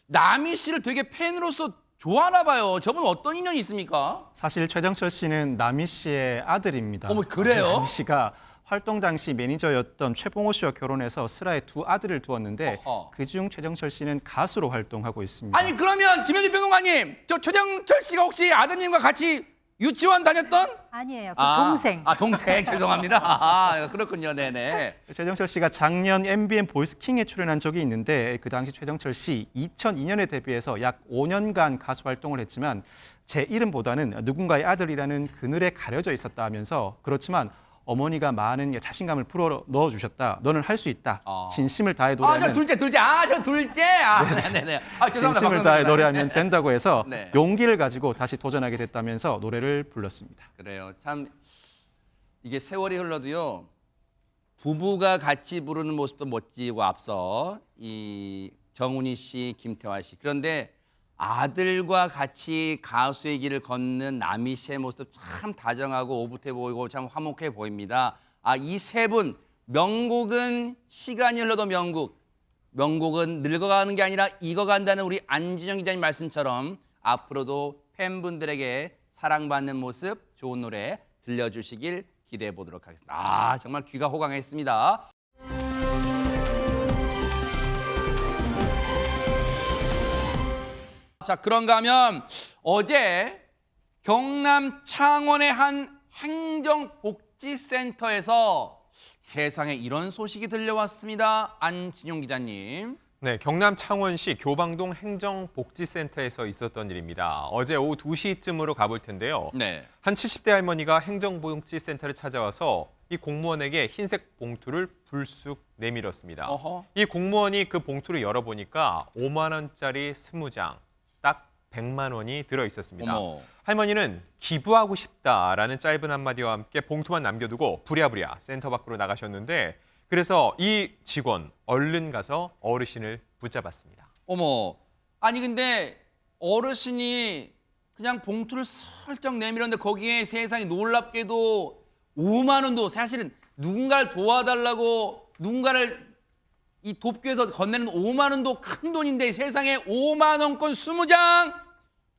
남희 씨를 되게 팬으로서 좋아하나 봐요. 저분 어떤 인연이 있습니까? 사실 최정철 씨는 남희 씨의 아들입니다. 어머, 그래요? 남희 씨가 활동 당시 매니저였던 최봉호 씨와 결혼해서 슬하에 두 아들을 두었는데 어허. 그중 최정철 씨는 가수로 활동하고 있습니다. 아니, 그러면 김현주 변호사님, 저 최정철 씨가 혹시 아드님과 같이 유치원 다녔던? 아니에요. 그 동생. 동생. 죄송합니다. 아, 그렇군요. 네네. 최정철 씨가 작년 MBN 보이스킹에 출연한 적이 있는데 그 당시 최정철 씨 2002년에 데뷔해서 약 5년간 가수 활동을 했지만 제 이름보다는 누군가의 아들이라는 그늘에 가려져 있었다 하면서 그렇지만 어머니가 많은 자신감을 불어 넣어주셨다. 너는 할 수 있다. 진심을 다해 노래하면 저 둘째. 네네네. 죄송합니다. 진심을 다해 노래하면 된다고 해서 네. 용기를 가지고 다시 도전하게 됐다면서 노래를 불렀습니다. 그래요. 참 이게 세월이 흘러도요. 부부가 같이 부르는 모습도 멋지고 앞서 이 정훈이 씨, 김태화 씨. 그런데 아들과 같이 가수의 길을 걷는 남희 씨의 모습도 참 다정하고 오붓해 보이고 참 화목해 보입니다. 이 세 분 명곡은 시간이 흘러도 명곡은 늙어가는 게 아니라 익어간다는 우리 안진영 기자님 말씀처럼 앞으로도 팬분들에게 사랑받는 모습, 좋은 노래 들려주시길 기대해 보도록 하겠습니다. 정말 귀가 호강했습니다. 자, 그런가 하면 어제 경남 창원의 한 행정복지센터에서 세상에 이런 소식이 들려왔습니다. 안진용 기자님. 네, 경남 창원시 교방동 행정복지센터에서 있었던 일입니다. 어제 오후 2시쯤으로 가볼 텐데요. 네. 한 70대 할머니가 행정복지센터를 찾아와서 이 공무원에게 흰색 봉투를 불쑥 내밀었습니다. 어허. 이 공무원이 그 봉투를 열어보니까 5만 원짜리 20장, 딱 100만 원이 들어있었습니다. 어머. 할머니는 기부하고 싶다라는 짧은 한마디와 함께 봉투만 남겨두고 부랴부랴 센터 밖으로 나가셨는데 그래서 이 직원 얼른 가서 어르신을 붙잡았습니다. 어머. 아니 근데 어르신이 그냥 봉투를 슬쩍 내밀었는데 거기에 세상에 놀랍게도 5만 원도 사실은 누군가를 도와달라고 누군가를 이 돕기 위해서 건네는 5만 원도 큰 돈인데 세상에 5만 원권 20장.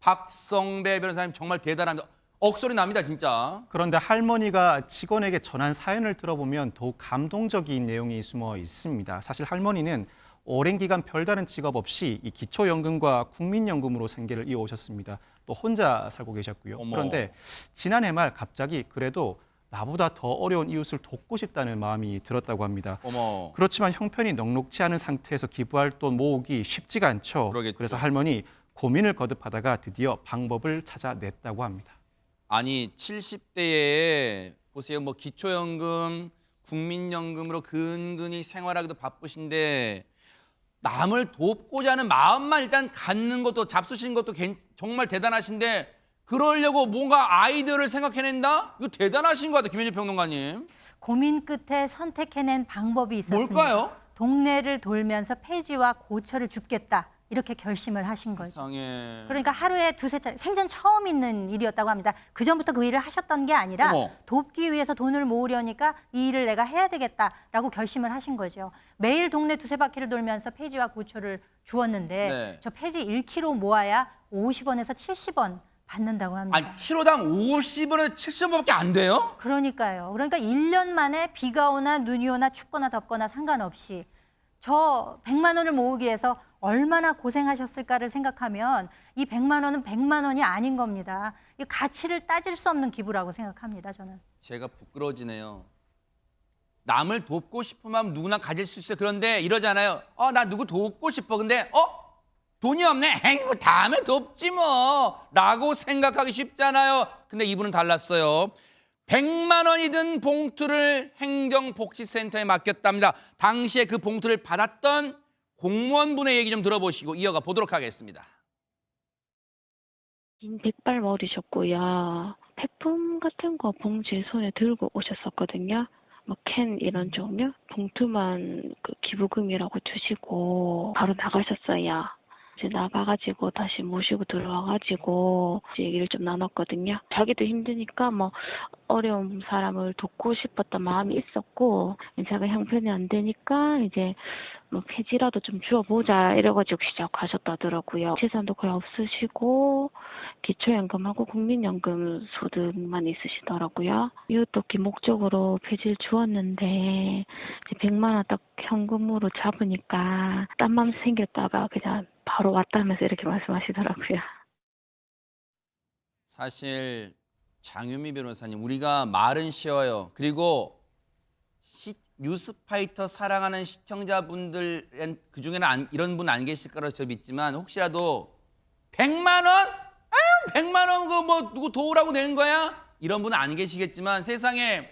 박성배 변호사님 정말 대단합니다. 억소리 납니다, 진짜. 그런데 할머니가 직원에게 전한 사연을 들어보면 더욱 감동적인 내용이 숨어 있습니다. 사실 할머니는 오랜 기간 별다른 직업 없이 이 기초연금과 국민연금으로 생계를 이어오셨습니다. 또 혼자 살고 계셨고요. 어머. 그런데 지난해 말 갑자기 그래도 나보다 더 어려운 이웃을 돕고 싶다는 마음이 들었다고 합니다. 어머. 그렇지만 형편이 넉넉치 않은 상태에서 기부할 돈 모으기 쉽지가 않죠. 그러겠죠. 그래서 할머니 고민을 거듭하다가 드디어 방법을 찾아냈다고 합니다. 아니 70대에 보세요. 뭐 기초연금, 국민연금으로 근근히 생활하기도 바쁘신데 남을 돕고자 하는 마음만 일단 갖는 것도 잡수신 것도 정말 대단하신데 그러려고 뭔가 아이디어를 생각해낸다? 이거 대단하신 것 같아요, 김현주 평론가님. 고민 끝에 선택해낸 방법이 있었습니다. 뭘까요? 동네를 돌면서 폐지와 고철을 줍겠다. 이렇게 결심을 하신 거죠. 세상에. 그러니까 하루에 두세 차례, 생전 처음 있는 일이었다고 합니다. 그전부터 그 일을 하셨던 게 아니라 어머. 돕기 위해서 돈을 모으려니까 이 일을 내가 해야 되겠다라고 결심을 하신 거죠. 매일 동네 두세 바퀴를 돌면서 폐지와 고철을 주었는데 네. 저 폐지 1kg 모아야 50원에서 70원 받는다고 합니다. 아니 키로당 50원에서 70원밖에 안 돼요? 그러니까요. 그러니까 1년 만에 비가 오나 눈이 오나 춥거나 덥거나 상관없이 저 100만 원을 모으기 위해서 얼마나 고생하셨을까를 생각하면 이 100만 원은 100만 원이 아닌 겁니다. 이 가치를 따질 수 없는 기부라고 생각합니다, 저는. 제가 부끄러워지네요. 남을 돕고 싶은 마음 누구나 가질 수 있어요. 그런데 이러잖아요. 나 누구 돕고 싶어. 근데 돈이 없네. 에이, 뭐 다음에 돕지 뭐. 라고 생각하기 쉽잖아요. 근데 이분은 달랐어요. 100만 원이 든 봉투를 행정복지센터에 맡겼답니다. 당시에 그 봉투를 받았던 공무원분의 얘기 좀 들어보시고 이어가 보도록 하겠습니다. 긴 백발머리셨고요. 폐품 같은 거 봉지 손에 들고 오셨었거든요. 뭐 캔 이런 종류 봉투만 그 기부금이라고 주시고 바로 나가셨어요. 이제 나가가지고 다시 모시고 들어와가지고 이제 얘기를 좀 나눴거든요. 자기도 힘드니까 뭐 어려운 사람을 돕고 싶었던 마음이 있었고 제가 형편이 안 되니까 이제 뭐 폐지라도 좀 주어보자 이래가지고 시작하셨다더라고요. 재산도 거의 없으시고 기초연금하고 국민연금 소득만 있으시더라고요. 이웃돕기 목적으로 폐지를 주었는데 이제 100만 원 딱 현금으로 잡으니까 딴 마음 생겼다가 그냥 바로 왔다면서 이렇게 말씀하시더라고요. 사실 장유미 변호사님, 우리가 말은 쉬워요. 그리고 뉴스파이터 사랑하는 시청자분들 그중에는 이런 분 안 계실 거라 저 믿지만 혹시라도 100만 원? 아유 100만 원 그거 뭐 누구 도우라고 낸 거야? 이런 분은 안 계시겠지만 세상에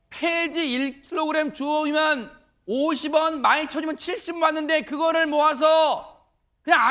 폐지 1kg 주어오면 50원 많이 쳐주면 70원 받는데 그거를 모아서 그냥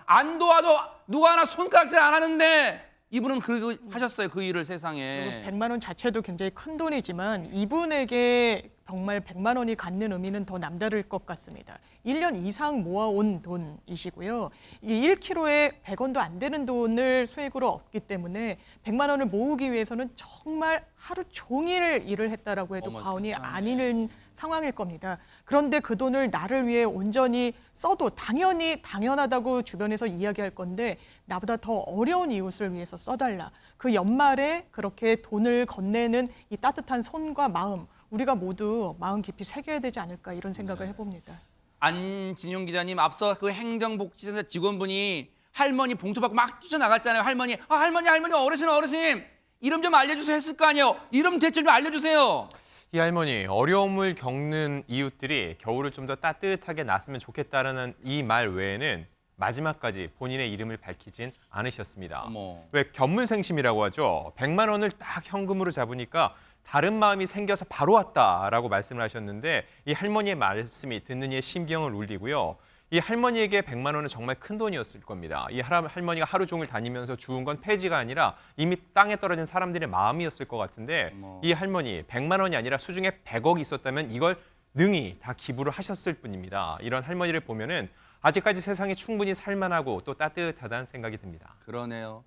안 도와도 누가 하나 손가락질 안 하는데 이분은 그 하셨어요. 그 일을 세상에. 100만 원 자체도 굉장히 큰 돈이지만 이분에게 정말 100만 원이 갖는 의미는 더 남다를 것 같습니다. 1년 이상 모아온 돈이시고요. 이게 1kg에 100원도 안 되는 돈을 수익으로 얻기 때문에 100만 원을 모으기 위해서는 정말 하루 종일 일을 했다라고 해도 과언이 아니는 상황일 겁니다. 그런데 그 돈을 나를 위해 온전히 써도 당연히 당연하다고 주변에서 이야기할 건데 나보다 더 어려운 이웃을 위해서 써달라. 그 연말에 그렇게 돈을 건네는 이 따뜻한 손과 마음, 우리가 모두 마음 깊이 새겨야 되지 않을까 이런 생각을 해봅니다. 안진용 기자님, 앞서 그 행정복지센터 직원분이 할머니 봉투 받고 막 뛰쳐나갔잖아요. 할머니, 할머니, 어르신 이름 좀 알려주세요 했을 거 아니에요. 이름 대체 좀 알려주세요. 이 할머니, 어려움을 겪는 이웃들이 겨울을 좀 더 따뜻하게 났으면 좋겠다라는 이 말 외에는 마지막까지 본인의 이름을 밝히진 않으셨습니다. 어머. 왜 견문생심이라고 하죠. 100만 원을 딱 현금으로 잡으니까 다른 마음이 생겨서 바로 왔다라고 말씀을 하셨는데 이 할머니의 말씀이 듣는 이의 심경을 울리고요. 이 할머니에게 100만 원은 정말 큰 돈이었을 겁니다. 이 할머니가 하루 종일 다니면서 주운 건 폐지가 아니라 이미 땅에 떨어진 사람들의 마음이었을 것 같은데 이 할머니 100만 원이 아니라 수중에 100억이 있었다면 이걸 능히 다 기부를 하셨을 뿐입니다. 이런 할머니를 보면은 아직까지 세상이 충분히 살만하고 또 따뜻하다는 생각이 듭니다. 그러네요.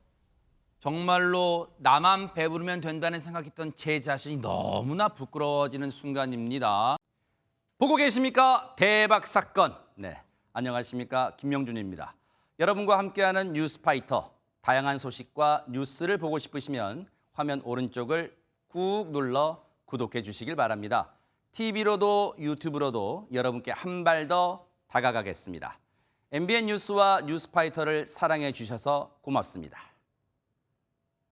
정말로 나만 배부르면 된다는 생각했던 제 자신이 너무나 부끄러워지는 순간입니다. 보고 계십니까? 대박 사건. 네, 안녕하십니까? 김명준입니다. 여러분과 함께하는 뉴스파이터. 다양한 소식과 뉴스를 보고 싶으시면 화면 오른쪽을 꾹 눌러 구독해 주시길 바랍니다. TV로도 유튜브로도 여러분께 한 발 더 다가가겠습니다. MBN 뉴스와 뉴스파이터를 사랑해 주셔서 고맙습니다.